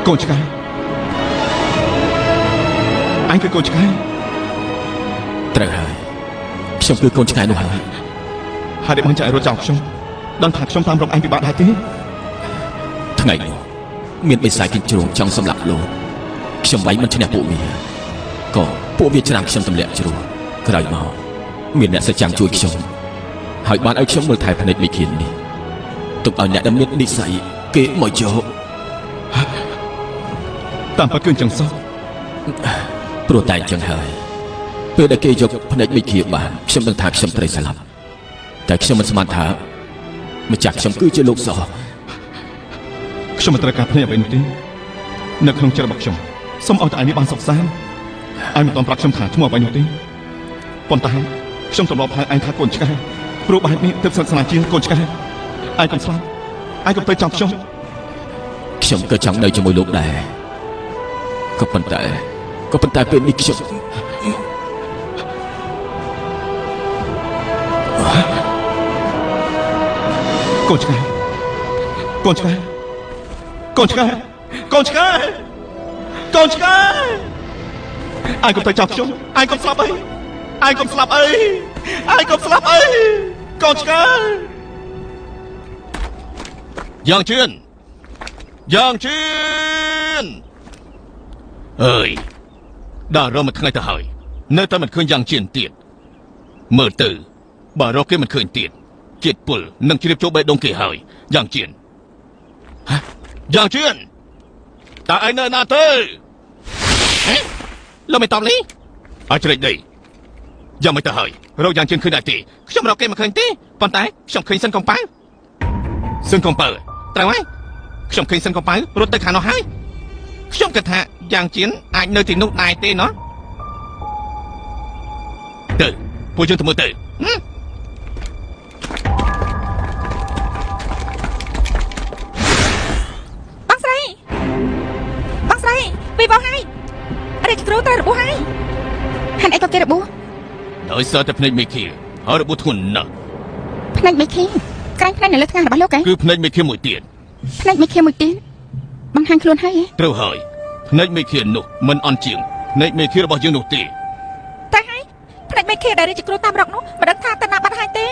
កូនឆ្កែអញគឺកូនឆ្កែត្រូវហើយខ្ញុំគឺកូនឆ្កែនោះហើយហើយបានចាក់រត់ចោលខ្ញុំដឹងថាខ្ញុំតាមរកអញពិបាកដែរទេថ្ងៃនោះមានបិសាចគិតជ្រងចង់សម្លាប់លោកខ្ញុំវាយមិនឈ្នះពួកវាក៏ពួកវាច្រាំខ្ញុំទម្លាក់ជ្រោះក្រោយមកមានអ្នកសច្ចាំជួយខ្ញុំហើយបានឲ្យខ្ញុំមើលថែភ្នែកមេឃាននេះទុកឲ្យអ្នកដែលមាននិស្ស័យគេមកយកតាមពិតគឺអញ្ចឹងសោះព្រោះតែអញ្ចឹងហើយពេលដែលគេយកភ្នែកមេឃាបានខ្ញុំដឹងថាខ្ញុំត្រូវស្លាប់តែខ្ញុំមិនស្មានថាម្ចាស់ខ្ញុំគឺជាលោកសោះខ្ញុំមិនត្រូវការភ្នែកអ្វីនោះទេនៅក្នុងចិត្តរបស់ខ្ញុំសូមឲ្យតែឯងនេះបានសុខសាន្តឯងមិនต้องប្រាប់ខ្ញុំថាឈ្មោះអ្វីនោះទេប៉ុន្តែខ្ញុំទម្លាប់ហៅឯងថាកូនឆ្កែព្រោះបែបនេះទើបស្និទ្ធស្នាលជាងកូនឆ្កែឯងកុំស្លាប់ឯងកុំទៅចាំខ្ញុំក៏ចង់នៅជាមួយលោកដែរក៏ប៉ុន្តែពេលនេះខ្ញុំកូនឆ្កែកូនឆ្កែកូនឆ្កែកូនឆ្កែកូនឆ្កែឯងកុំទៅចាប់ខ្ញុំឯងកុំស្លាប់អីឯងកុំស្លាប់អីឯងកុំស្លាប់អីកូនឆ្កែយ៉ាងជឿនអើយដល់រមមួយថ្ងៃទៅហើយនៅតែមិនឃើញយ៉ាងជឿនទៀតមើលទៅបើរកគេមិនឃើញទៀតជាតិពុលនឹងជ្រាបចូលបេះដូងគេហើយយ៉ាងជឿនតើឯងនៅណាទៅលោកមិនតបលីអាចជ្រែកដីយ៉ាងមិនទៅហើយរកយ៉ាងជឿនឃើញដែរទេខ្ញុំរកគេមិនឃើញទេប៉ុន្តែខ្ញុំឃើញសិនកំប៉ៅត្រូវហើយខ្ញុំឃើញសិនកំប៉ៅរត់ទៅខាងនោះហើយខ្ញុំគិតថាយ៉ាងជឿនអាចនៅទីនោះដែរទេណោះទៅពួកយើងទៅមើលទៅបងស្រីពីបងហើយរាជគ្រូត្រូវរបួសហើយហានអីក៏គេរបួសដោយសារតែភ្នែកមេឃាហើយរបួសធ្ងន់ណាស់ភ្នែកមេឃាក្រែងភ្នែកនៅលើថ្ងាសរបស់លោកគឺភ្នែកមេឃាមួយទៀតបង្ហាញខ្លួនហើយត្រូវហើយភ្នែកមេឃានោះមិនអន់ជាងភ្នែកមេឃារបស់យើងនោះទេតែហើយភ្នែកមេឃាដែលរាជគ្រូតាមរកនោះមិនដឹងថាទៅណាបាត់ហើយទេ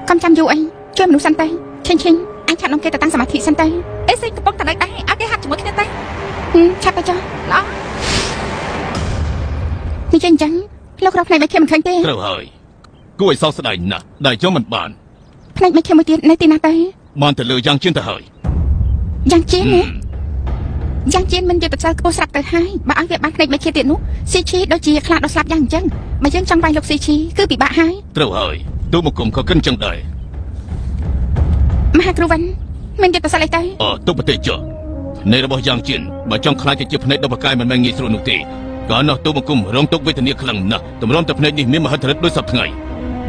កុំចាំយូរអីជួយមនុស្សសិនទៅឈិញអញឆាប់នាំគេទៅតាំងសមាធិសិនទៅអេសីកំពុងតែនៅដែរឲ្យគេហាត់ជាមួយគ្នាទៅឆាប់ទៅចុះល្អនេះចេះអញ្ចឹងលោករកភ្នែកមេឃាមិនឃើញទេត្រូវហើយគួរឲ្យសោកស្ដាយណាស់ដែលយកមិនបានភ្នែកមេឃាមួយទៀតនៅទីណាទៅបានទៅលើយ៉ាងជឿនទៅហើយយ៉ាងជឿនមិនយកទៅចោលខ្ពស់ស្រាប់ទៅហើយបើឲ្យវាបានភ្នែកមេឃាទៀតនោះស៊ីឈីដូចជាខ្លាចដល់ស្លាប់យ៉ាងអញ្ចឹងបើយើងចង់វាយលោកស៊ីឈីគឺពិបាកហើយត្រូវហើយទូមកគុំក៏គិនចឹងដែរមហាគ្រូវ៉ាន់មានយកទៅសាឡេទៅទុកប្រទេសចុះនៃរបស់យ៉ាងជឿនបើចង់ខ្លាចជាភ្នែកដល់បកាយមិនមែនងាយស្រួលនោះទេក៏នោះទូមកគុំរងទុកវេទនាខ្លាំងណាស់តម្រាំតែភ្នែកនេះមានមហិទ្ធិឫទ្ធិដូចសពថ្ងៃ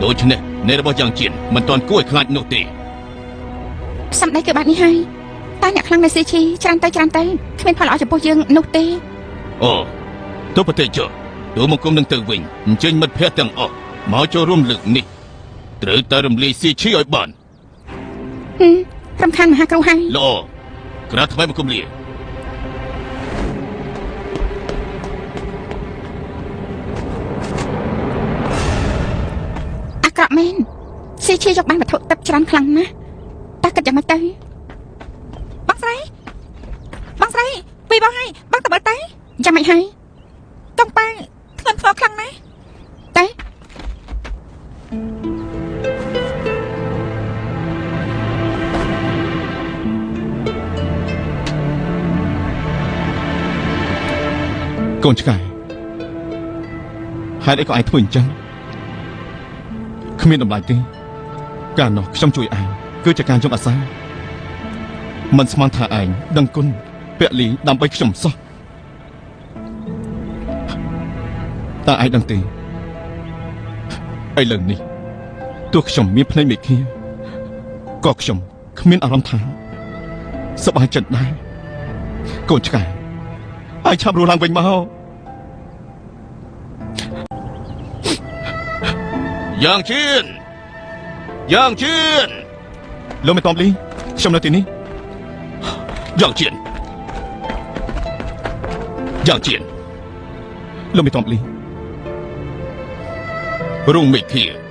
ដូច្នេះនៃរបស់យ៉ាងជឿនមិនទាន់គួរឲ្យខ្លាចនោះទេសំដីគឺបាត់នេះហើយតែអ្នកខ្លាំងនៅស៊ីឈីច្រើនទៅគ្មានផលល្អចំពោះយើងនោះទេទូប្រទេសចុះទូមកគុំនឹងទៅវិញអញ្ជើញមិត្តភ័ក្តិទាំងអស់មកចូលរួមលើកនេះត្រូវតែរំលាយស៊ីឈីឲ្យបានរំខានមហាគ្រូហើយល្អក្រាថ្មីមកគុំលាអាក្រក់មែនស៊ីឈីយកបានវត្ថុទឹកច្រើនខ្លាំងណាស់តើគិតយ៉ាងម៉េចទៅបងស្រីពីបងហើយបងទៅមើលទៅយ៉ាងម៉េចហើយតុងប៉ាងធ្ងន់ធ្ងរខ្លាំងណាស់តែកូនឆ្កែហេតុអីក៏ឯងធ្វើអញ្ចឹងគ្មានតម្លៃទេកាលនោះខ្ញុំជួយឯងគឺជាការយកអាសាមិនស្មានថាឯងដឹងគុណពលីដើម្បីខ្ញុំសោះតើឯងដឹងទេឥឡូវនេះទោះខ្ញុំមានភ្នែកមេឃាក៏ខ្ញុំគ្មានអារម្មណ៍ថាសប្បាយចិត្តដែរកូនឆ្កែឯងឆាប់រស់ឡើងវិញមកយ៉ាងជឿនលោកមិនតំលីខ្ញុំនៅទីនេះយ៉ាងជឿន យ៉ាងជៀន លោកមេតបលី រុងមេឃា